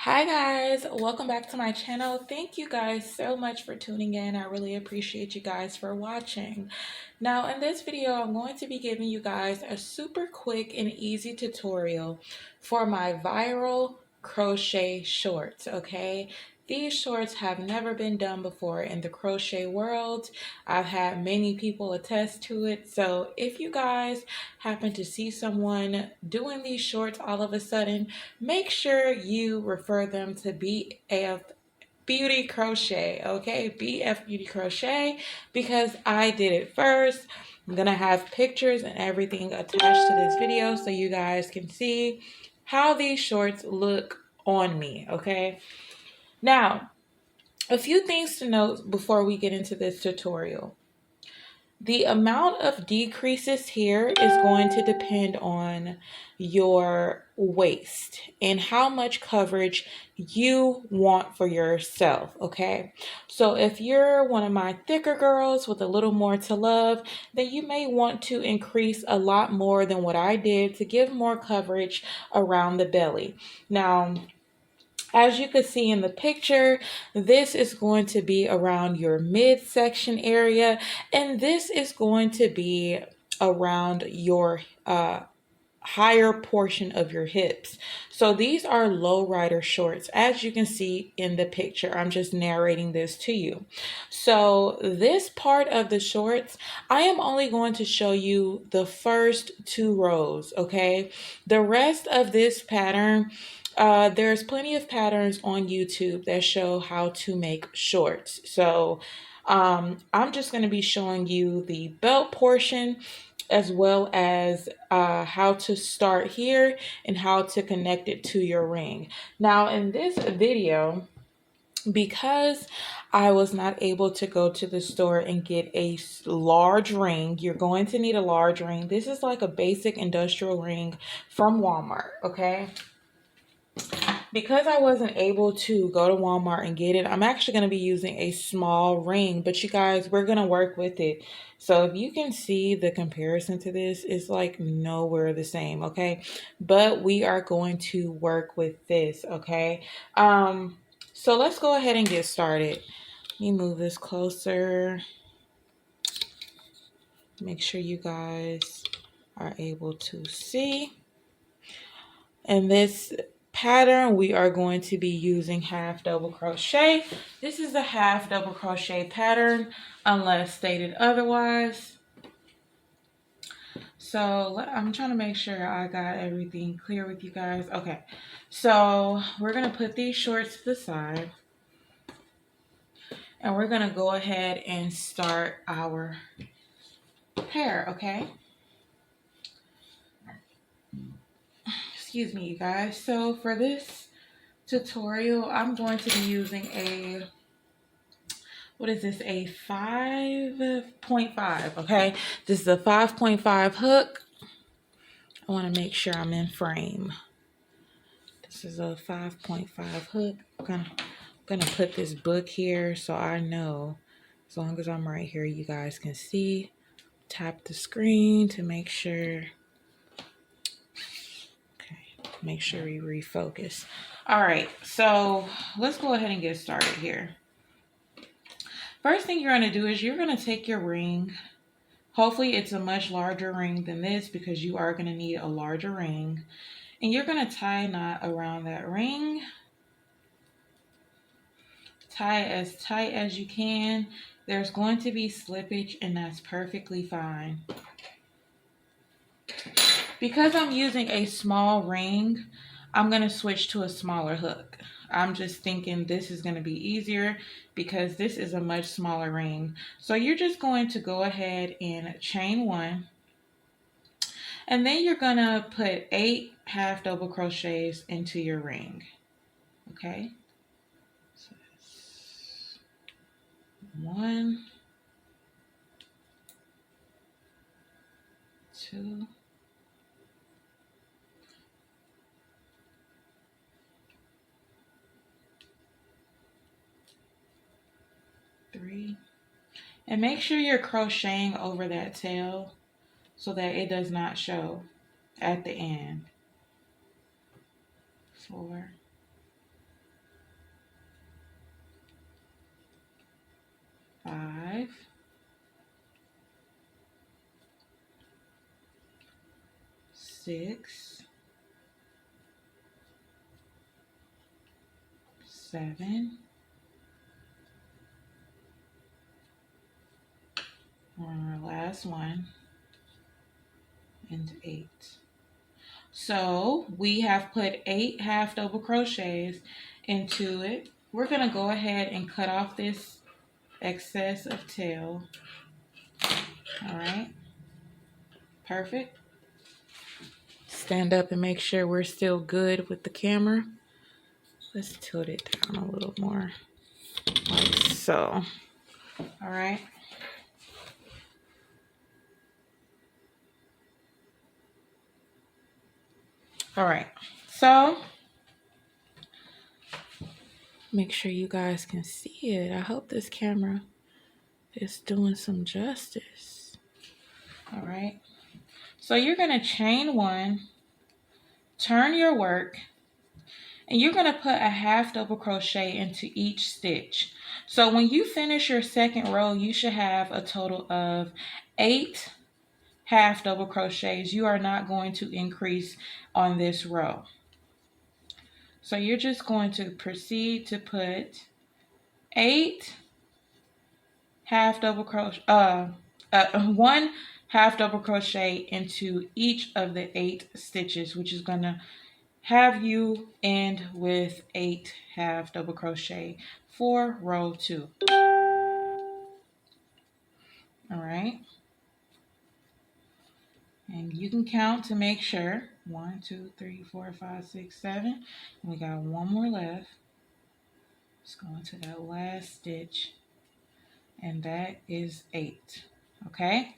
Hi guys, welcome back to my channel. Thank you guys so much for tuning in. I really appreciate you guys for watching. Now in this video, I'm going to be giving you guys a super quick and easy tutorial for my viral crochet shorts, okay? These shorts have never been done before in the crochet world. I've had many people attest to it. So if you guys happen to see someone doing these shorts all of a sudden, make sure you refer them to BF Beauty Crochet, okay? BF Beauty Crochet, because I did it first. I'm gonna have pictures and everything attached to this video so you guys can see how these shorts look on me, okay? Now, a few things to note before we get into this tutorial. The amount of decreases here is going to depend on your waist and how much coverage you want for yourself, okay? So if you're one of my thicker girls with a little more to love, then you may want to increase a lot more than what I did to give more coverage around the belly. Now, as you can see in the picture, this is going to be around your midsection area, and this is going to be around your higher portion of your hips. So these are low rider shorts, as you can see in the picture. I'm just narrating this to you. So this part of the shorts, I am only going to show you the first two rows, okay? The rest of this pattern, there's plenty of patterns on YouTube that show how to make shorts. So I'm just going to be showing you the belt portion as well as how to start here and how to connect it to your ring. Now in this video, because I was not able to go to the store and get a large ring, you're going to need a large ring. This is like a basic industrial ring from Walmart, okay? Because I wasn't able to go to Walmart and get it, I'm actually going to be using a small ring, but you guys, we're going to work with it. So if you can see the comparison to this, it's like nowhere the same, okay? But we are going to work with this, okay? So let's go ahead and get started. Let me move this closer. Make sure you guys are able to see. And this pattern, we are going to be using half double crochet. This is a half double crochet pattern unless stated otherwise. So I'm trying to make sure I got everything clear with you guys. Okay, so we're going to put these shorts to the side and we're going to go ahead and start our pair, okay? Excuse me, you guys. So for this tutorial, I'm going to be using a, what is this, a 5.5, okay? This is a 5.5 hook. I want to make sure I'm in frame. This is a 5.5 hook. I'm gonna put this book here so I know, as long as I'm right here, you guys can see. Tap the screen to make sure. Okay, make sure we refocus. All right, so let's go ahead and get started here. First thing you're going to do is you're going to take your ring. Hopefully it's a much larger ring than this because you are going to need a larger ring. And you're going to tie a knot around that ring. Tie it as tight as you can. There's going to be slippage and that's perfectly fine. Because I'm using a small ring, I'm going to switch to a smaller hook. I'm just thinking this is going to be easier because this is a much smaller ring. So you're just going to go ahead and chain one. And then you're going to put 8 half double crochets into your ring. Okay. So 1, 2, 3. And make sure you're crocheting over that tail so that it does not show at the end. 4, 5, 6, 7, on our last one, and 8. So we have put 8 half double crochets into it. We're going to go ahead and cut off this excess of tail. All right, perfect. Stand up and make sure we're still good with the camera. Let's tilt it down a little more, like so. All right. All right, so make sure you guys can see it. I hope this camera is doing some justice. All right, so you're gonna chain 1, turn your work, and you're gonna put a half double crochet into each stitch. So when you finish your second row, you should have a total of 8 half double crochets. You are not going to increase on this row. So you're just going to proceed to put 8 half double crochet, 1 half double crochet into each of the 8 stitches, which is going to have you end with 8 half double crochet for row 2. All right, and you can count to make sure. 1, 2, 3, 4, 5, 6, 7. And we got one more left. Let's go into that last stitch, and that is 8. Okay,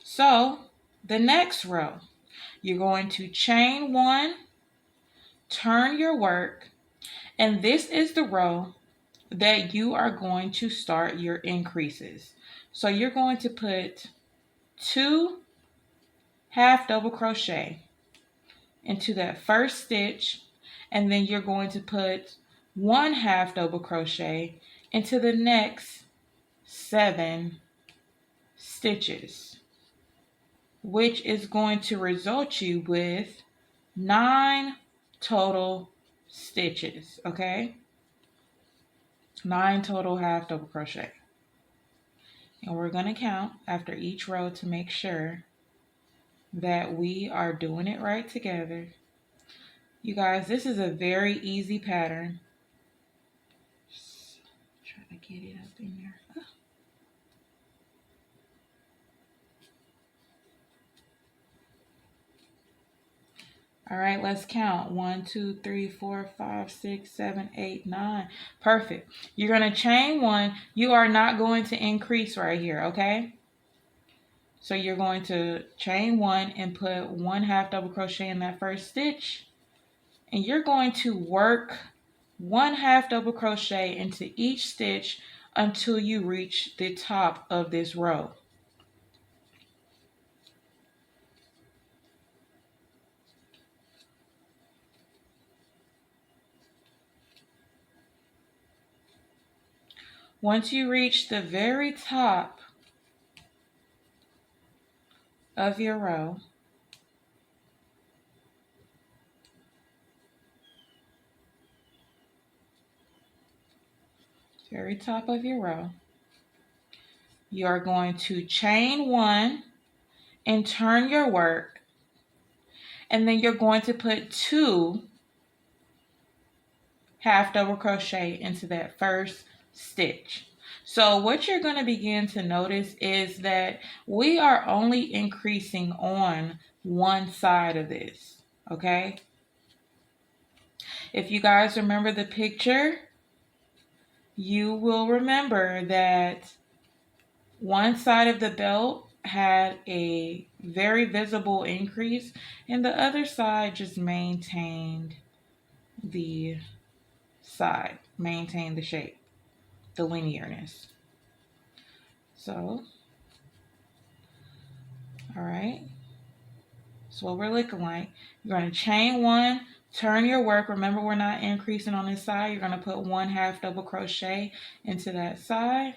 so the next row, you're going to chain 1, turn your work, and this is the row that you are going to start your increases. So you're going to put 2 half double crochet into that first stitch, and then you're going to put 1 half double crochet into the next 7 stitches, which is going to result you with 9 total stitches. Okay, 9 total half double crochet, and we're going to count after each row to make sure that we are doing it right together. You guys, this is a very easy pattern. Just try to get it up in there. All right, let's count. 1, 2, 3, 4, 5, 6, 7, 8, 9. Perfect. You're going to chain 1. You are not going to increase right here, okay? So you're going to chain 1 and put 1 half double crochet in that first stitch. And you're going to work 1 half double crochet into each stitch until you reach the top of this row. Once you reach the very top of your row, very top of your row, you are going to chain 1 and turn your work, and then you're going to put 2 half double crochet into that first stitch. So what you're going to begin to notice is that we are only increasing on one side of this, okay? If you guys remember the picture, you will remember that one side of the belt had a very visible increase and the other side just maintained the shape, the linearness. So, all right, so what we're looking like, you're going to chain 1, turn your work. Remember, we're not increasing on this side. You're going to put 1 half double crochet into that side.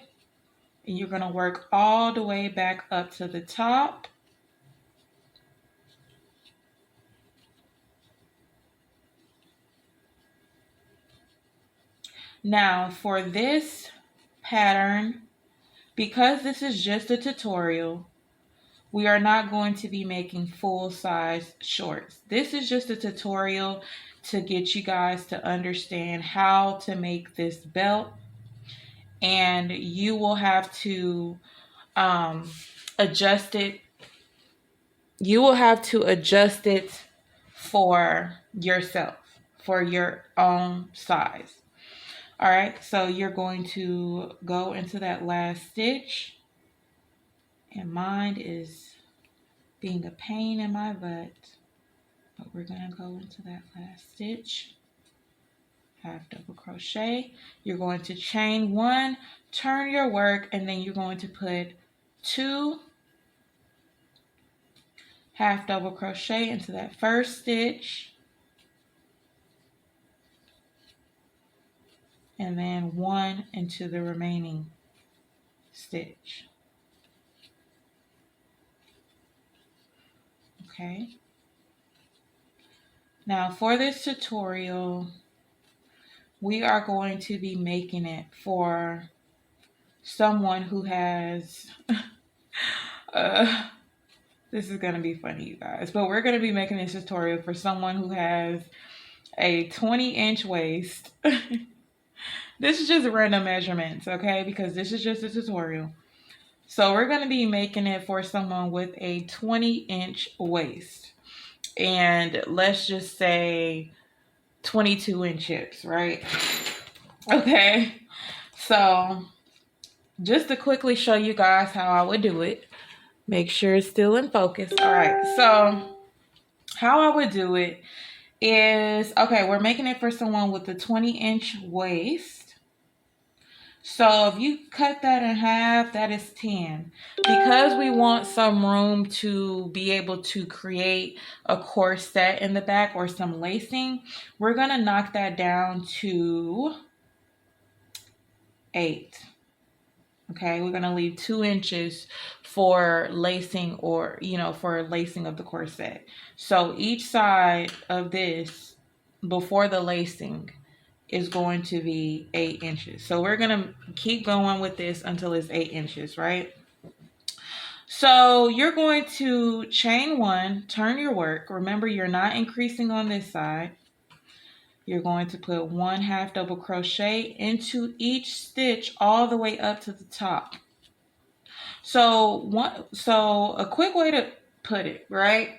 and you're going to work all the way back up to the top. Now for this pattern, because this is just a tutorial, we are not going to be making full size shorts. This is just a tutorial to get you guys to understand how to make this belt, and you will have to adjust it. You will have to adjust it for yourself, for your own size. All right, so you're going to go into that last stitch, and mine is being a pain in my butt, but we're going to go into that last stitch, half double crochet. You're going to chain 1, turn your work, and then you're going to put 2 half double crochet into that first stitch, and then 1 into the remaining stitch. Okay. Now for this tutorial, we are going to be making it for someone who has this is going to be funny, you guys, but we're going to be making this tutorial for someone who has a 20-inch waist. This is just random measurements, okay, because this is just a tutorial. So we're going to be making it for someone with a 20-inch waist, and let's just say 22-inch hips, right? Okay, so just to quickly show you guys how I would do it, make sure it's still in focus. All right, so how I would do it is, okay, we're making it for someone with a 20-inch waist. So if you cut that in half, that is 10. Because we want some room to be able to create a corset in the back or some lacing, we're going to knock that down to 8. Okay, we're going to leave 2 inches for lacing, or, for lacing of the corset. So each side of this before the lacing is going to be 8 inches. So we're going to keep going with this until it's 8 inches, right? So you're going to chain 1, turn your work. Remember, you're not increasing on this side. You're going to put 1 half double crochet into each stitch all the way up to the top. So a quick way to put it, right?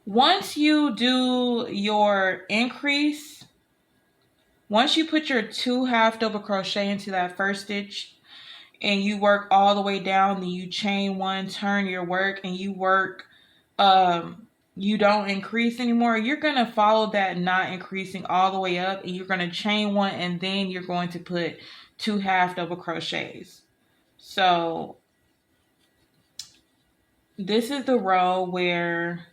Once you do your increase, once you put your 2 half double crochet into that first stitch and you work all the way down, then you chain 1, turn your work, and you work, you don't increase anymore, you're going to follow that not increasing all the way up, and you're going to chain 1, and then you're going to put 2 half double crochets. So this is the row where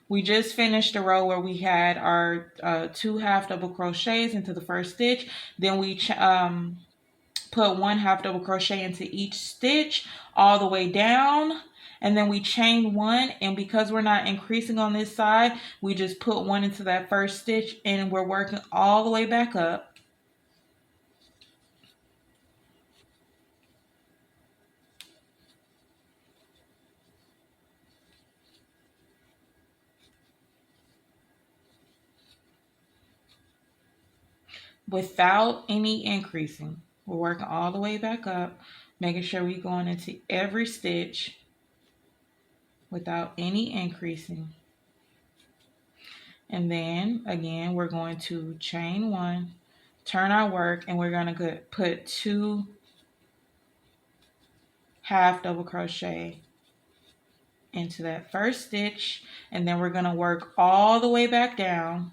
we just finished the row where we had our 2 half double crochets into the first stitch. Then we put 1 half double crochet into each stitch all the way down, and then we chain 1, and because we're not increasing on this side, we just put 1 into that first stitch, and we're working all the way back up. Without any increasing. We're working all the way back up, making sure we're going into every stitch without any increasing. And then again, we're going to chain 1, turn our work, and we're going to put 2 half double crochet into that first stitch, and then we're going to work all the way back down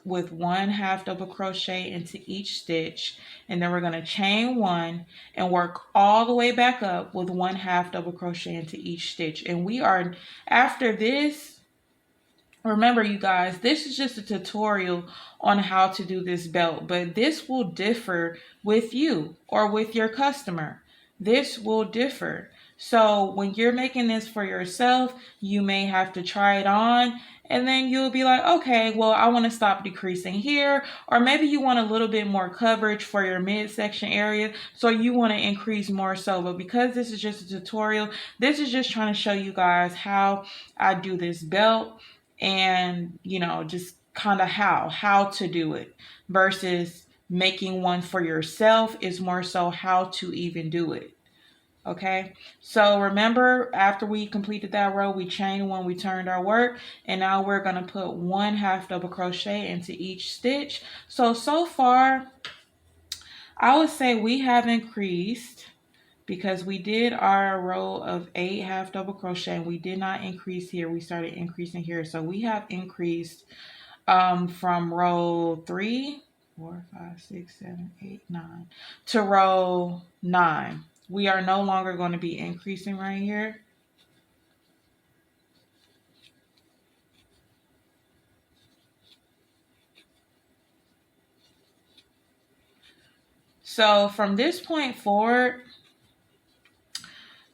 with 1 half double crochet into each stitch, and then we're going to chain 1 and work all the way back up with 1 half double crochet into each stitch. And we are, after this, Remember, you guys, this is just a tutorial on how to do this belt, but this will differ with you or with your customer. This will differ. So when you're making this for yourself, you may have to try it on and then you'll be like, okay, well, I want to stop decreasing here. Or maybe you want a little bit more coverage for your midsection area, so you want to increase more so. But because this is just a tutorial, this is just trying to show you guys how I do this belt, and just kind of how to do it, versus making one for yourself is more so how to even do it. Okay, so remember, after we completed that row, we chained one, we turned our work, and now we're going to put 1/2 double crochet into each stitch. So far I would say we have increased, because we did our row of 8 half double crochet and we did not increase here. We started increasing here, so we have increased from row 3, 4, 5, 6, 7, 8, 9 to row 9. We are no longer going to be increasing right here. So from this point forward,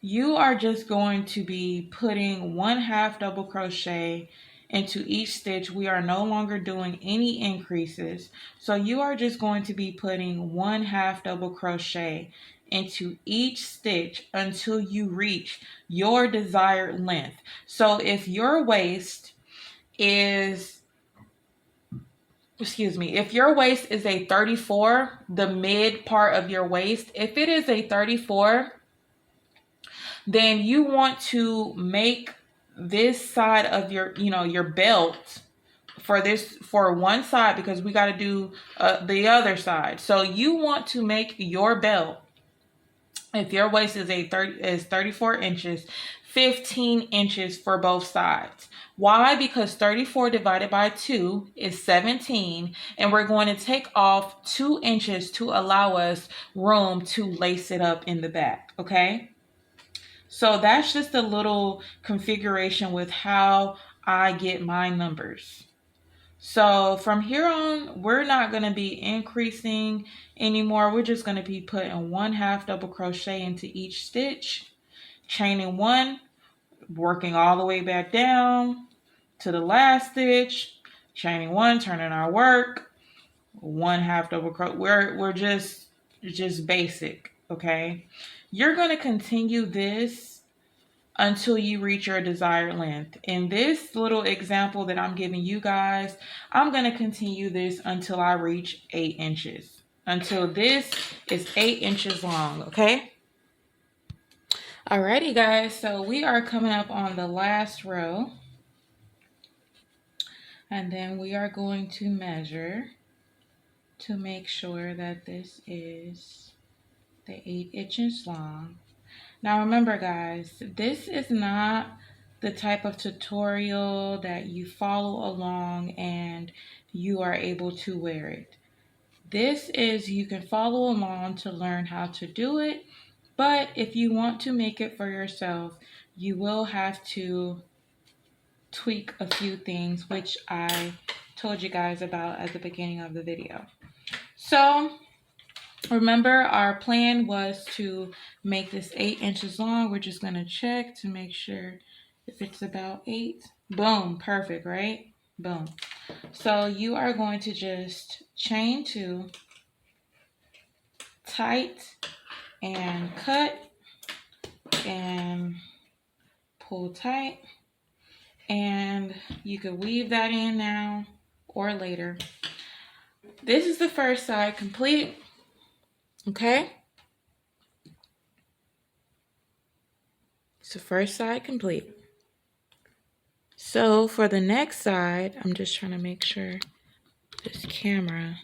you are just going to be putting 1/2 double crochet into each stitch. We are no longer doing any increases. So you are just going to be putting 1/2 double crochet into each stitch until you reach your desired length. So if your waist is, if your waist is a 34, the mid part of your waist, if it is a 34, then you want to make this side of your belt for one side, because we got to do the other side. So you want to make your belt, if your waist is 34 inches, 15 inches for both sides. Why? Because 34 divided by 2 is 17, and we're going to take off 2 inches to allow us room to lace it up in the back, okay? So that's just a little configuration with how I get my numbers. So from here on, we're not going to be increasing anymore. We're just going to be putting 1/2 double crochet into each stitch, chaining one, working all the way back down to the last stitch, chaining one, turning our work, 1/2 double crochet. We're just basic, okay? You're going to continue this until you reach your desired length. In this little example that I'm giving you guys, I'm going to continue this until I reach 8 inches. Until this is 8 inches long, okay? Alrighty guys, so we are coming up on the last row. And then we are going to measure to make sure that this is the 8 inches long. Now remember guys, this is not the type of tutorial that you follow along and you are able to wear it. This is, you can follow along to learn how to do it, but if you want to make it for yourself, you will have to tweak a few things, which I told you guys about at the beginning of the video. So remember, our plan was to make this 8 inches long. We're just going to check to make sure if it's about 8. Boom, perfect, right? Boom. So you are going to just chain 2, tight, and cut, and pull tight. And you could weave that in now or later. This is the first side complete. Okay? It's the first side complete. So for the next side, I'm just trying to make sure this camera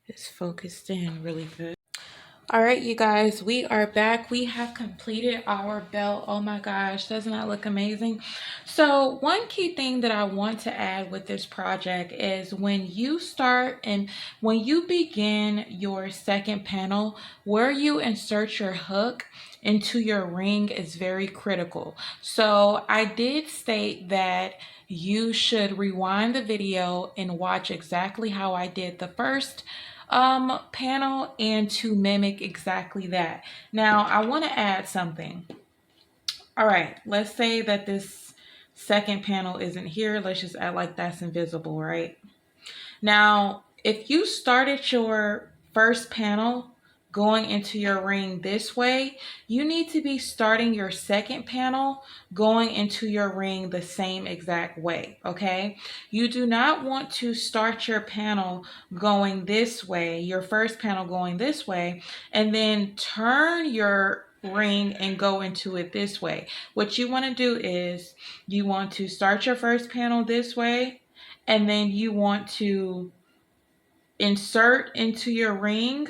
is focused in really good. All right, you guys, we are back. We have completed our belt. Oh my gosh, doesn't that look amazing? So one key thing that I want to add with this project is when you start and when you begin your second panel, where you insert your hook into your ring is very critical. So I did state that you should rewind the video and watch exactly how I did the first panel and to mimic exactly that. Now I want to add something. All right, let's say that this second panel isn't here. Let's just act like that's invisible, right? Now, if you started your first panel going into your ring this way, you need to be starting your second panel going into your ring the same exact way, okay? You do not want to start your panel going this way, your first panel going this way, and then turn your ring and go into it this way. What you want to do is you want to start your first panel this way, and then you want to insert into your ring,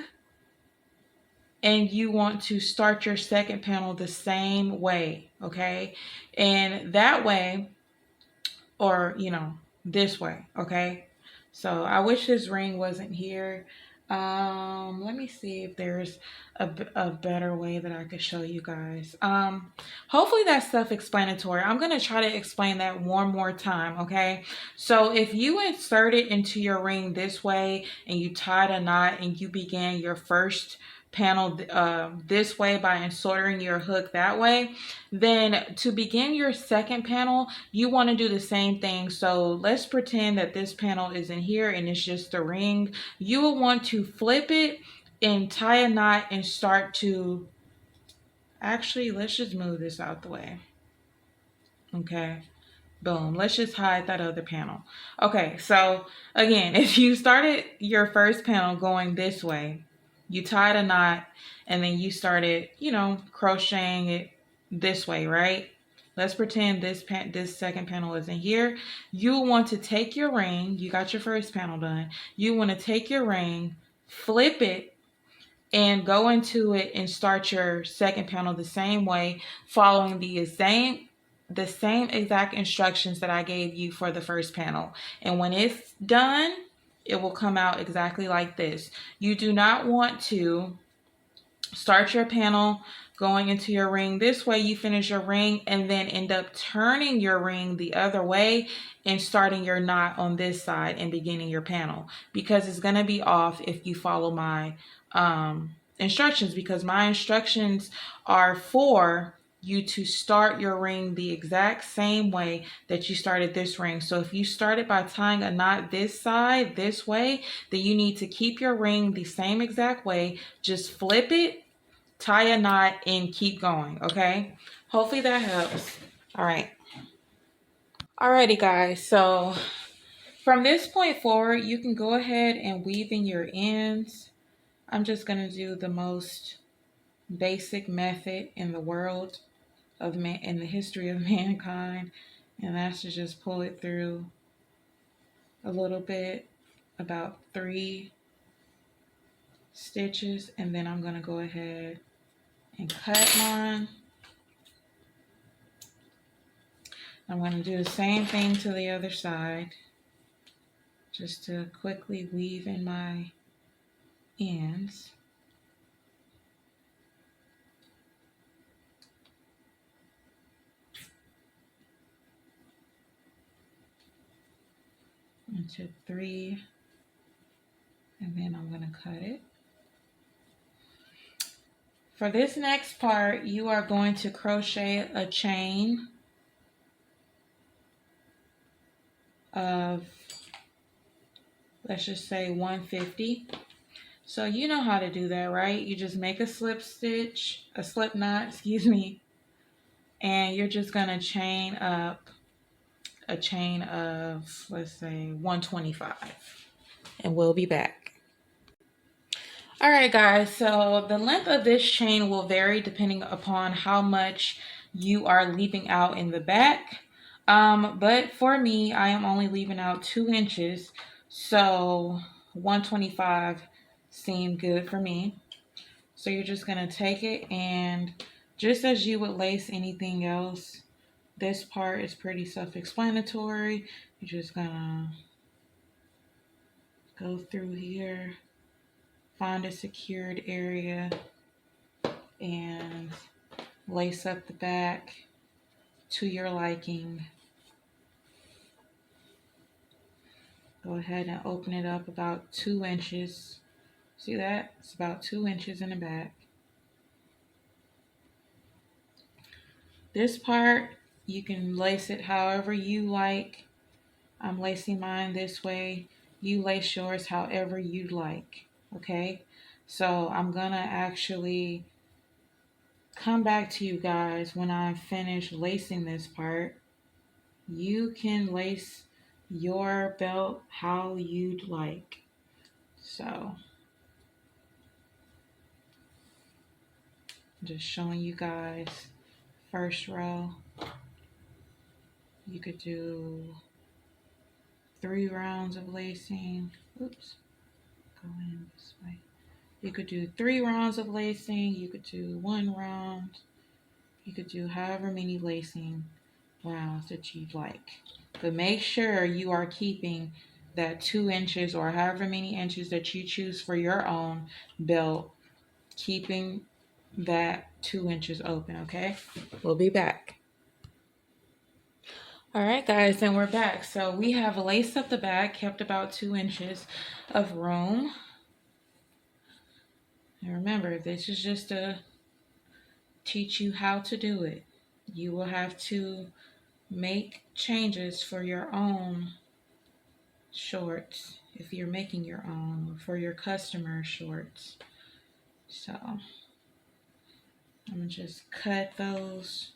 and you want to start your second panel the same way, okay? And that way, or this way, okay? So I wish this ring wasn't here. Let me see if there's a better way that I could show you guys. Hopefully that's self-explanatory. I'm going to try to explain that one more time, okay? So if you insert it into your ring this way and you tied a knot and you began your first panel this way by inserting your hook that way, then to begin your second panel, you want to do the same thing. So let's pretend that this panel isn't here and it's just the ring. You will want to flip it and tie a knot and start to, actually, let's just move this out the way. Okay. Boom. Let's just hide that other panel. Okay, so again, if you started your first panel going this way, you tied a knot and then you started, crocheting it this way, right? Let's pretend this second panel isn't here. You want to take your ring. You got your first panel done. You want to take your ring, flip it, and go into it and start your second panel the same way, following the same exact instructions that I gave you for the first panel. And when it's done, it will come out exactly like this. You do not want to start your panel going into your ring this way, you finish your ring and then end up turning your ring the other way and starting your knot on this side and beginning your panel, because it's going to be off if you follow my instructions, because my instructions are for you to start your ring the exact same way that you started this ring. So if you started by tying a knot this side, this way, then you need to keep your ring the same exact way. Just flip it, tie a knot, and keep going, okay? Hopefully that helps. All right. Alrighty, guys. So from this point forward, you can go ahead and weave in your ends. I'm just going to do the most basic method in the world of man, in the history of mankind, and that's to just pull it through a little bit, about 3 stitches, and then I'm going to go ahead and cut mine. I'm going to do the same thing to the other side, just to quickly weave in my ends. Into 3, and then I'm going to cut it. For this next part, you are going to crochet a chain of, let's just say 150. So you know how to do that, right? You just make a slip knot, and you're just going to chain up a chain of, let's say, 125. And we'll be back. All right, guys, so the length of this chain will vary depending upon how much you are leaving out in the back. But for me, I am only leaving out 2 inches, so 125 seemed good for me. So you're just going to take it, and just as you would lace anything else, this part is pretty self-explanatory. You're just going to go through here, find a secured area, and lace up the back to your liking. Go ahead and open it up about 2 inches. See that? It's about 2 inches in the back. This part, you can lace it however you like. I'm lacing mine this way. You lace yours however you like. Okay? So I'm gonna actually come back to you guys when I finish lacing this part. You can lace your belt how you'd like. So just showing you guys first row. You could do 3 rounds of lacing. Oops, go in this way. You could do 3 rounds of lacing. You could do 1 round. You could do however many lacing rounds that you'd like. But make sure you are keeping that 2 inches or however many inches that you choose for your own belt, keeping that 2 inches open, okay? We'll be back. All right, guys, and we're back. So we have laced up the back, kept about 2 inches of room. And remember, this is just to teach you how to do it. You will have to make changes for your own shorts if you're making your own, or for your customer shorts. So I'm gonna just cut those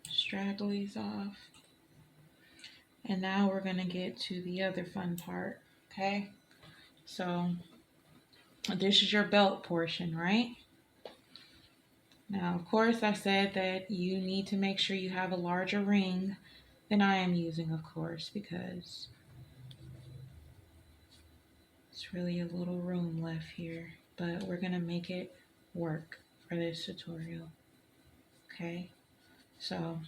stragglies off. And now we're gonna get to the other fun part, okay? So this is your belt portion, right? Now, of course, I said that you need to make sure you have a larger ring than I am using, of course, because it's really a little room left here. But we're gonna make it work for this tutorial, okay? So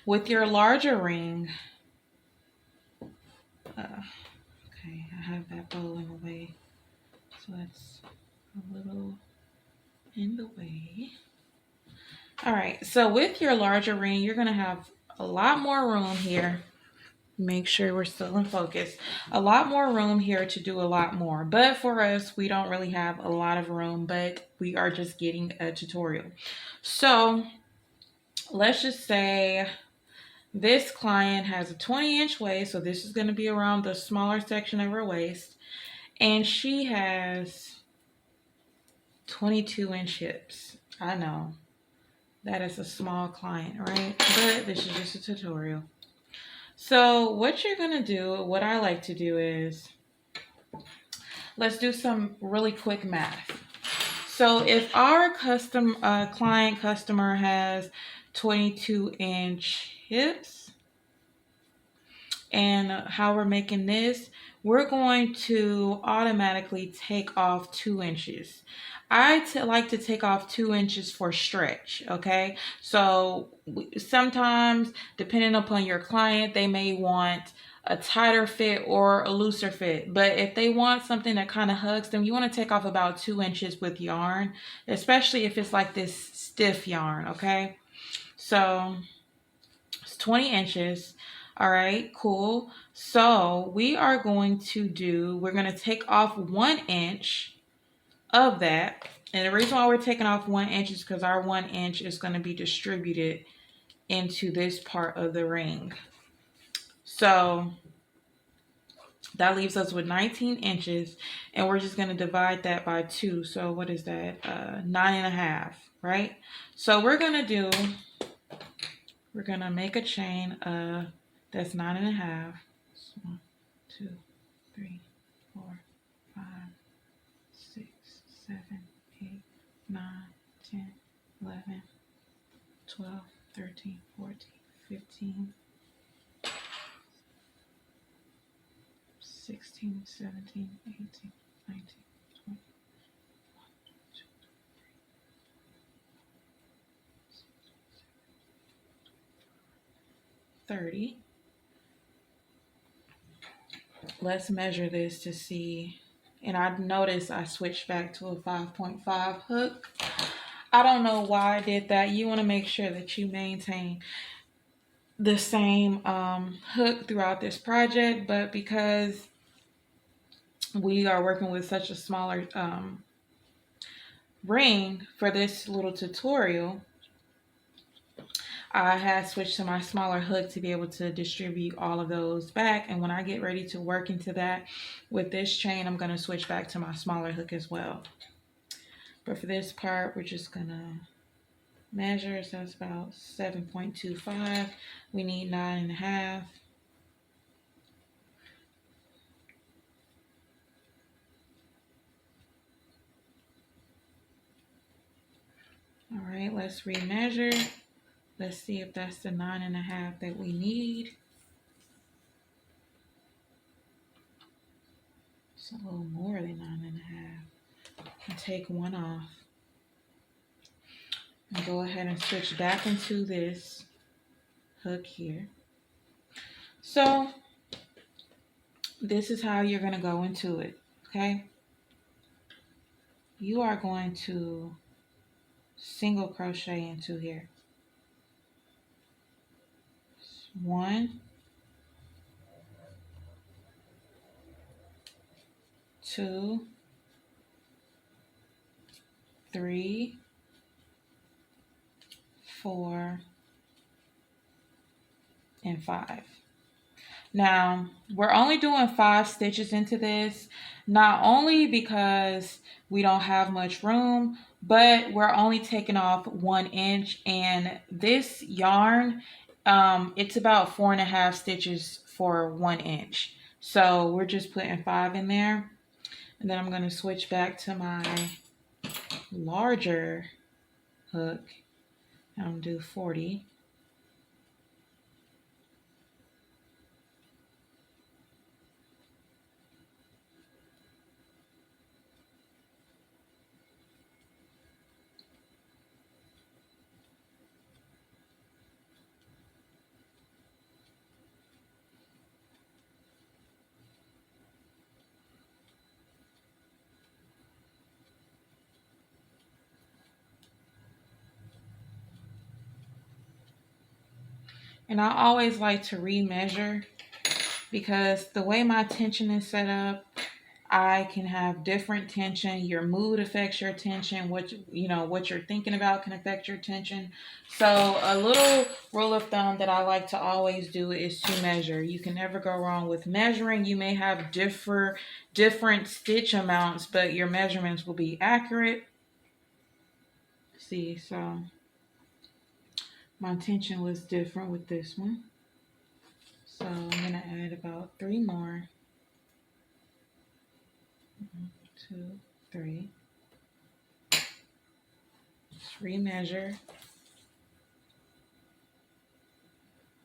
with your larger ring, okay, I have that bow in the way, so that's a little in the way. All right, so with your larger ring, you're gonna have a lot more room here. Make sure we're still in focus. A lot more room here to do a lot more. But for us, we don't really have a lot of room, but we are just getting a tutorial. So let's just say this client has a 20-inch waist, so this is going to be around the smaller section of her waist, and she has 22-inch hips. I know that is a small client, right? But this is just a tutorial. So what you're going to do, what I like to do is, let's do some really quick math. So if our client customer has 22-inch hips, and how we're making this, we're going to automatically take off 2 inches. I like to take off 2 inches for stretch, okay? So sometimes, depending upon your client, they may want a tighter fit or a looser fit. But if they want something that kind of hugs them, you want to take off about 2 inches with yarn, especially if it's like this stiff yarn, okay? So it's 20 inches. All right, cool. So we're going to take off 1 inch of that. And the reason why we're taking off 1 inch is because our 1 inch is going to be distributed into this part of the ring. So that leaves us with 19 inches, and we're just going to divide that by 2. So what is that? 9.5, right? So we're going to make a chain that's 9.5. 1, 2, 3, 4, 5, 6, 7, 8, 9, 10, 11, 12, 13, 14, 15, 16, 17, 18, 19, 20, 30. Let's measure this to see. And I noticed I switched back to a 5.5 hook. I don't know why I did that. You want to make sure that you maintain the same hook throughout this project, but because we are working with such a smaller ring for this little tutorial, I had switched to my smaller hook to be able to distribute all of those back. And when I get ready to work into that with this chain, I'm going to switch back to my smaller hook as well. But for this part, we're just going to measure. So that's about 7.25. We need 9.5. All right, let's remeasure. Let's see if that's the 9.5 that we need. It's a little more than 9.5. And take one off. And go ahead and switch back into this hook here. So this is how you're going to go into it, okay? You are going to single crochet into here. 1, 2, 3, 4, and 5. Now, we're only doing 5 stitches into this, not only because we don't have much room, but we're only taking off 1 inch, and this yarn, it's about 4.5 stitches for 1 inch. So we're just putting 5 in there, and then I'm going to switch back to my larger hook. I'm going to do 40. And I always like to remeasure because the way my tension is set up, I can have different tension. Your mood affects your tension. What what you're thinking about can affect your tension. So a little rule of thumb that I like to always do is to measure. You can never go wrong with measuring. You may have different stitch amounts, but your measurements will be accurate. See, so my tension was different with this one. So I'm going to add about 3 more. 1, 2, 3. Just remeasure.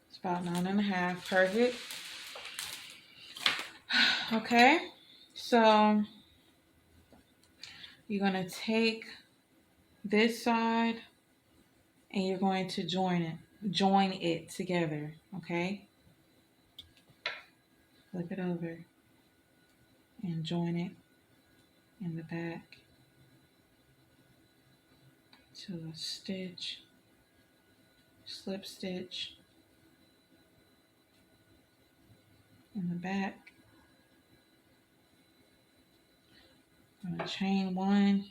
It's about 9.5. Perfect. Okay. So you're going to take this side and you're going to join it together. Okay. Flip it over and join it in the back to a stitch, slip stitch in the back. I'm going to chain 1.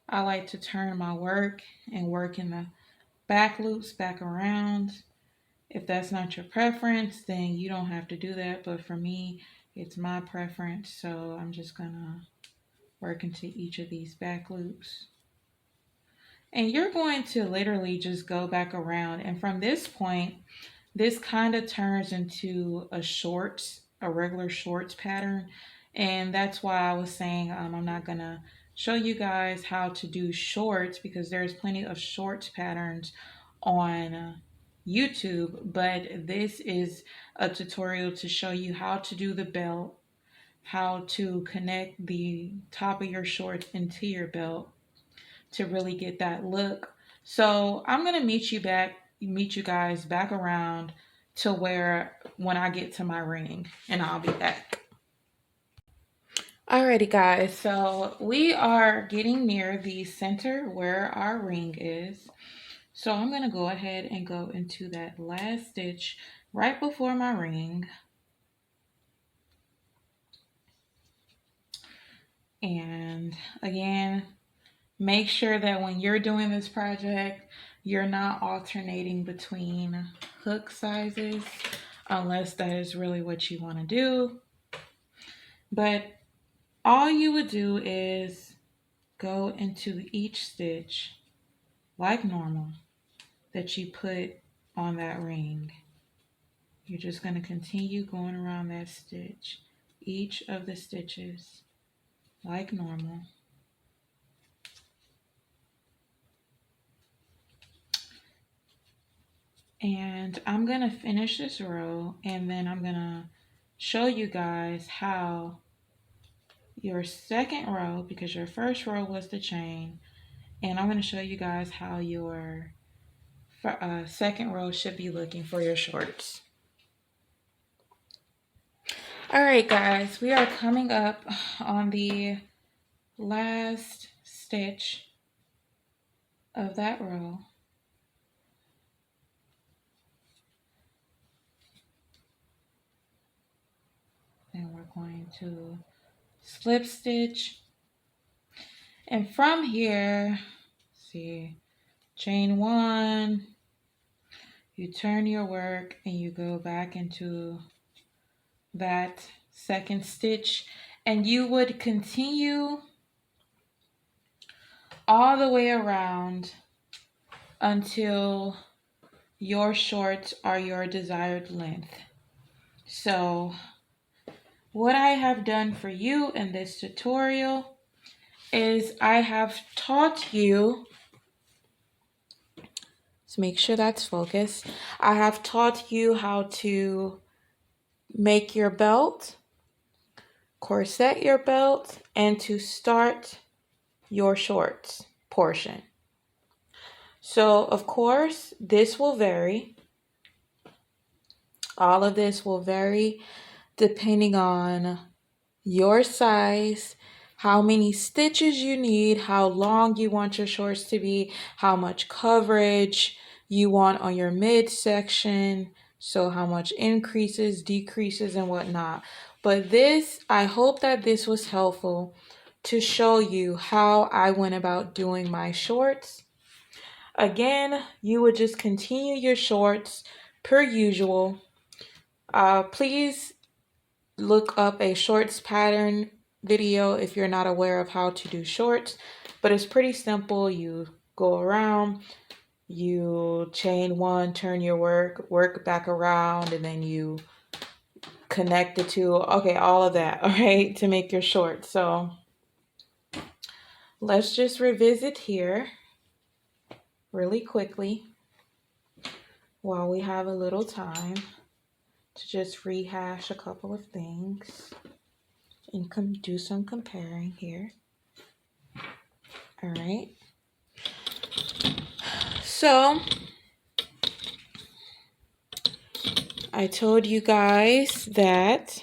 I like to turn my work and work in the back loops back around. If that's not your preference, then you don't have to do that. But for me, it's my preference. So I'm just going to work into each of these back loops. And you're going to literally just go back around. And from this point, this kind of turns into a regular shorts pattern. And that's why I was saying I'm not going to show you guys how to do shorts because there's plenty of shorts patterns on YouTube. But this is a tutorial to show you how to do the belt, how to connect the top of your shorts into your belt to really get that look. So I'm going to meet you guys back around to where when I get to my ring, and I'll be back. Alrighty guys, so we are getting near the center where our ring is. So I'm going to go ahead and go into that last stitch right before my ring. And again, make sure that when you're doing this project, you're not alternating between hook sizes unless that is really what you want to do. But all you would do is go into each stitch like normal that you put on that ring. You're just going to continue going around that stitch, each of the stitches like normal. And I'm going to finish this row, and then I'm going to show you guys how your second row, because your first row was the chain, and I'm going to show you guys how your second row should be looking for your shorts. All right guys, we are coming up on the last stitch of that row. And we're going to slip stitch, and from here, see, chain one, you turn your work and you go back into that second stitch, and you would continue all the way around until your shorts are your desired length. So what I have done for you in this tutorial is I have taught you, let's make sure that's focused. I have taught you how to make your belt, corset your belt, and to start your shorts portion. So of course, this will vary. All of this will vary depending on your size, how many stitches you need, how long you want your shorts to be, how much coverage you want on your midsection, so how much increases, decreases, and whatnot. But this, I hope that this was helpful to show you how I went about doing my shorts. Again, you would just continue your shorts per usual. Please look up a shorts pattern video if you're not aware of how to do shorts, but it's pretty simple. You go around, you chain one, turn your work back around, and then you connect the two. Okay, all of that, all right, to make your shorts. So let's just revisit here really quickly while we have a little time to just rehash a couple of things and do some comparing here. All right. So I told you guys that,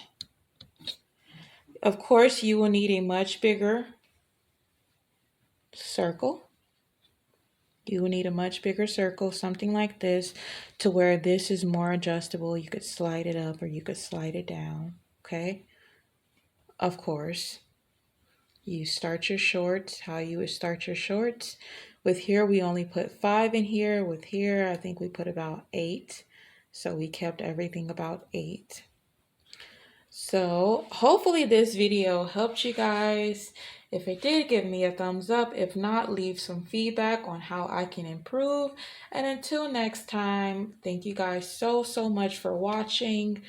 of course, you will need a much bigger circle. You will need a much bigger circle, something like this, to where this is more adjustable. You could slide it up or you could slide it down, okay? Of course, you start your shorts, how you would start your shorts. With here, we only put 5 in here. With here, I think we put about 8. So we kept everything about 8. So hopefully this video helped you guys. If it did, give me a thumbs up. If not, leave some feedback on how I can improve. And until next time, thank you guys so much for watching.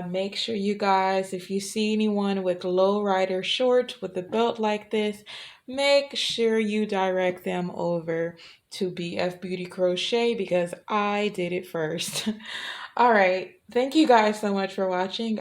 Make sure you guys, if you see anyone with low rider shorts with a belt like this, make sure you direct them over to BF Beauty Crochet because I did it first. All right. Thank you guys so much for watching.